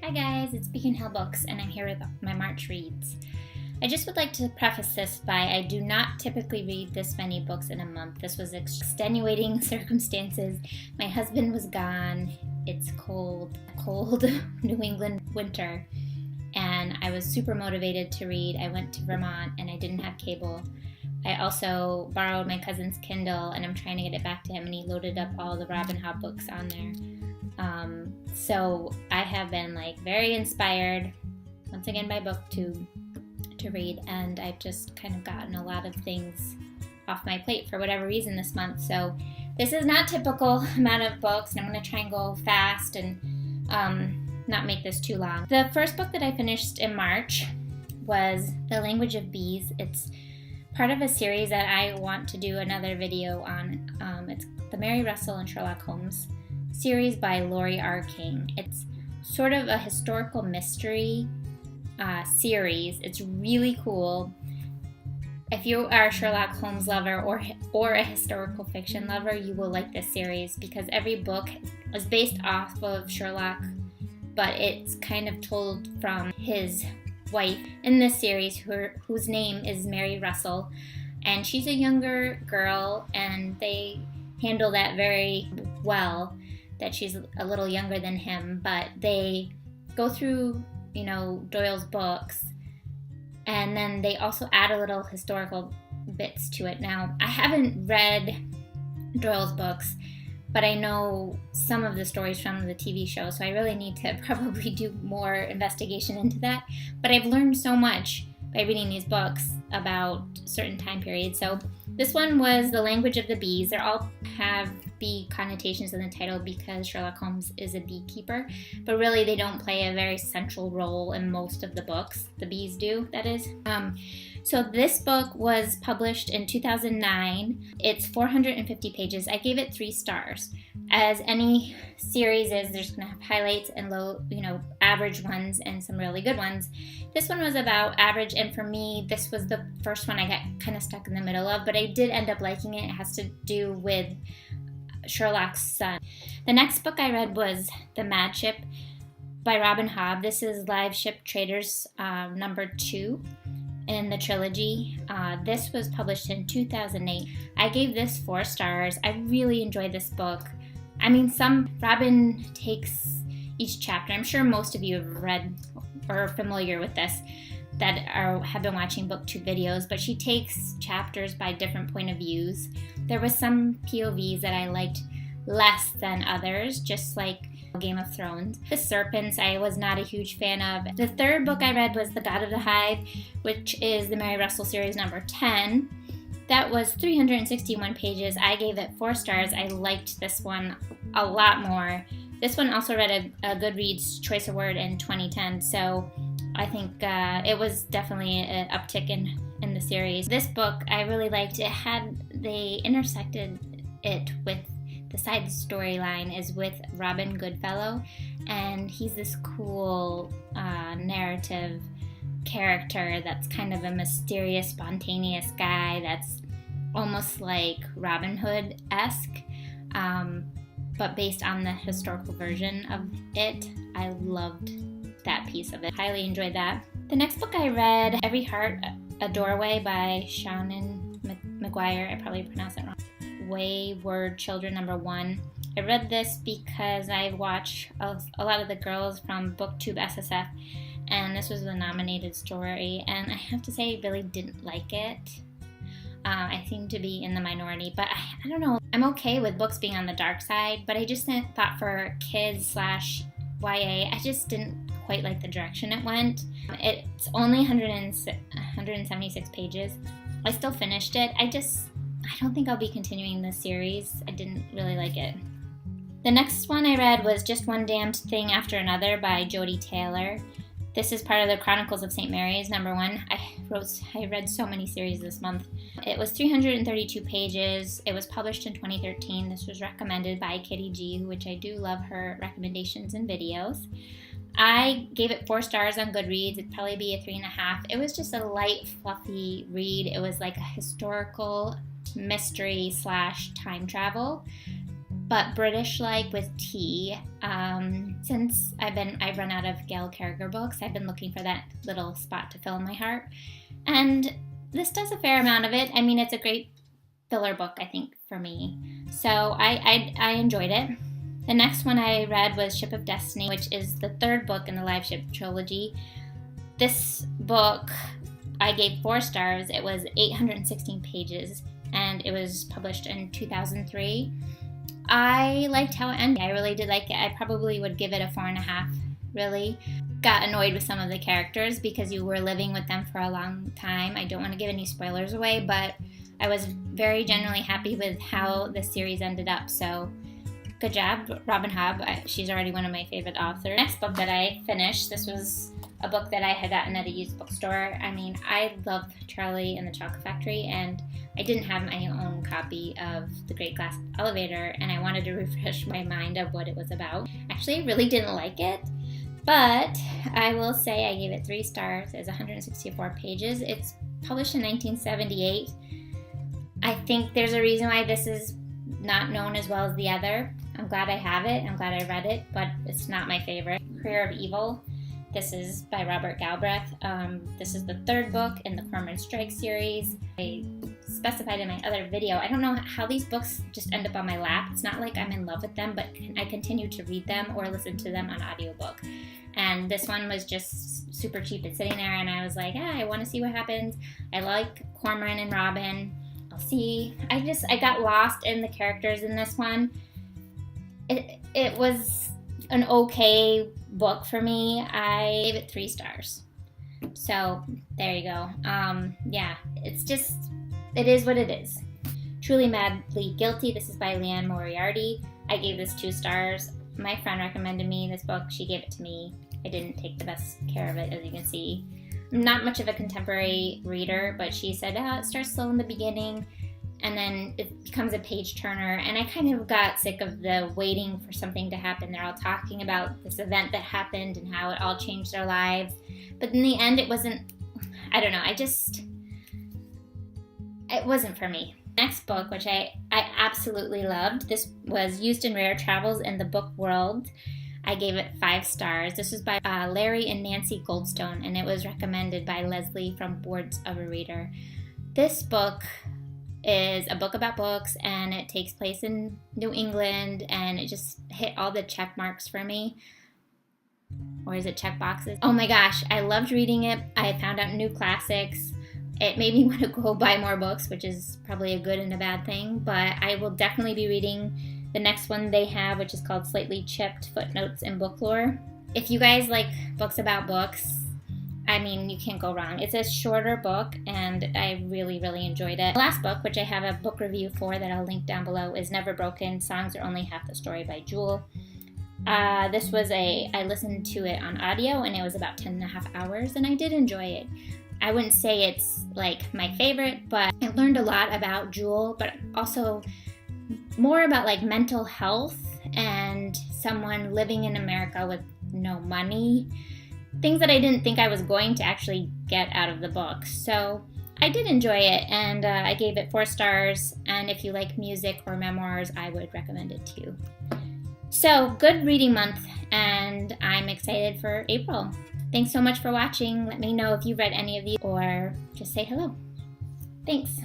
Hi guys, it's Beacon Hill Books and I'm here with my March reads. I just would like to preface this by I do not typically read this many books in a month. This was extenuating circumstances. My husband was gone. It's cold New England winter, and I was super motivated to read. I went to Vermont and I didn't have cable. I also borrowed my cousin's Kindle and I'm trying to get it back to him, and he loaded up all the Robin Hobb books on there. So I have been very inspired once again by Booktube to read, and I've just kind of gotten a lot of things off my plate for whatever reason this month. So this is not typical amount of books, and I'm going to try and go fast and not make this too long. The first book that I finished in March was The Language of Bees. It's part of a series that I want to do another video on. It's the Mary Russell and Sherlock Holmes series by Laurie R. King. It's sort of a historical mystery series. It's really cool. If you are a Sherlock Holmes lover or a historical fiction lover, you will like this series because every book is based off of Sherlock, but it's kind of told from his wife in this series, whose name is Mary Russell, and she's a younger girl, and they handle that very well, that she's a little younger than him, but they go through, Doyle's books, and then they also add a little historical bits to it. Now, I haven't read Doyle's books, but I know some of the stories from the TV show, so I really need to probably do more investigation into that. But I've learned so much by reading these books about certain time periods. So this one was The Language of the Bees. They all have bee connotations in the title because Sherlock Holmes is a beekeeper, but really they don't play a very central role in most of the books. The bees do, that is. So this book was published in 2009. It's 450 pages. I gave it 3 stars. As any series is, there's going to have highlights and low, average ones and some really good ones. This one was about average, and for me, this was the first one I got kind of stuck in the middle of, but I did end up liking it. It has to do with Sherlock's son. The next book I read was The Mad Ship by Robin Hobb. This is Live Ship Traders number 2 in the trilogy. This was published in 2008. I gave this 4 stars. I really enjoyed this book. I mean, Robin takes each chapter. I'm sure most of you have read or are familiar with this that have been watching Booktube videos, but she takes chapters by different point of views. There was some POVs that I liked less than others, just like Game of Thrones. The Serpents I was not a huge fan of. The third book I read was The God of the Hive, which is the Mary Russell series number 10. That was 361 pages. I gave it 4 stars. I liked this one a lot more. This one also read a Goodreads Choice Award in 2010, so I think it was definitely an uptick in the series. This book I really liked. They intersected it with the side storyline is with Robin Goodfellow, and he's this cool narrative character that's kind of a mysterious, spontaneous guy that's almost like Robin Hood-esque, but based on the historical version of it. I loved that piece of it. Highly enjoyed that. The next book I read, Every Heart a Doorway by Shannon McGuire. I probably pronounced it wrong. Wayward Children number 1. I read this because I watch a lot of the girls from Booktube SSF, and this was the nominated story, and I have to say I really didn't like it. I seem to be in the minority, but I don't know. I'm okay with books being on the dark side, but I just thought for kids / YA, I just didn't quite like the direction it went. It's only 176 pages. I still finished it. I don't think I'll be continuing this series. I didn't really like it. The next one I read was Just One Damned Thing After Another by Jodi Taylor. This is part of the Chronicles of St. Mary's, number 1. I read so many series this month. It was 332 pages. It was published in 2013. This was recommended by Kitty G, which I do love her recommendations and videos. I gave it 4 stars on Goodreads. It'd probably be a 3.5. It was just a light, fluffy read. It was like a historical mystery / time travel. but British-like with tea. Since I've run out of Gail Carriger books, I've been looking for that little spot to fill in my heart. And this does a fair amount of it. I mean, it's a great filler book, I think, for me. So I enjoyed it. The next one I read was Ship of Destiny, which is the third book in the Live Ship trilogy. This book I gave 4 stars. It was 816 pages, and it was published in 2003. I liked how it ended. I really did like it. I probably would give it a 4.5, really. Got annoyed with some of the characters because you were living with them for a long time. I don't want to give any spoilers away, but I was very generally happy with how the series ended up. So good job, Robin Hobb. She's already one of my favorite authors. Next book that I finished, this was a book that I had gotten at a used bookstore. I mean, I love Charlie and the Chocolate Factory, and I didn't have my own copy of The Great Glass Elevator, and I wanted to refresh my mind of what it was about. Actually, I really didn't like it, but I will say I gave it 3 stars. It's 164 pages. It's published in 1978. I think there's a reason why this is not known as well as the other. I'm glad I have it. I'm glad I read it, but it's not my favorite. Career of Evil. This is by Robert Galbraith. This is the 3rd book in the Cormoran Strike series. I specified in my other video, I don't know how these books just end up on my lap. It's not like I'm in love with them, but I continue to read them or listen to them on audiobook. And this one was just super cheap and sitting there, and I was like, I want to see what happens. I like Cormoran and Robin. I'll see. I got lost in the characters in this one. It was an okay book for me. I gave it 3 stars. So there you go. Yeah, it is what it is. Truly Madly Guilty. This is by Leanne Moriarty. I gave this 2 stars. My friend recommended me this book. She gave it to me. I didn't take the best care of it, as you can see. I'm not much of a contemporary reader, but she said, it starts slow in the beginning, and then it becomes a page turner. And I kind of got sick of the waiting for something to happen. They're all talking about this event that happened and how it all changed their lives. But in the end, it wasn't, I don't know, it wasn't for me. Next book, which I absolutely loved, this was Used in Rare Travels in the Book World. I gave it 5 stars. This was by Larry and Nancy Goldstone, and it was recommended by Leslie from Boards of a Reader. This book is a book about books, and it takes place in New England, and it just hit all the check marks for me. Or is it check boxes? Oh my gosh, I loved reading it. I found out new classics. It made me want to go buy more books, which is probably a good and a bad thing, but I will definitely be reading the next one they have, which is called Slightly Chipped Footnotes in Book Lore. If you guys like books about books, I mean, you can't go wrong. It's a shorter book, and I really, really enjoyed it. The last book, which I have a book review for that I'll link down below, is Never Broken, Songs Are Only Half the Story by Jewel. This was I listened to it on audio, and it was about 10.5 hours, and I did enjoy it. I wouldn't say it's like my favorite, but I learned a lot about Jewel, but also more about like mental health and someone living in America with no money. Things that I didn't think I was going to actually get out of the book. So I did enjoy it, and I gave it 4 stars. And if you like music or memoirs, I would recommend it too. So good reading month, and I'm excited for April. Thanks so much for watching. Let me know if you read any of these, or just say hello. Thanks.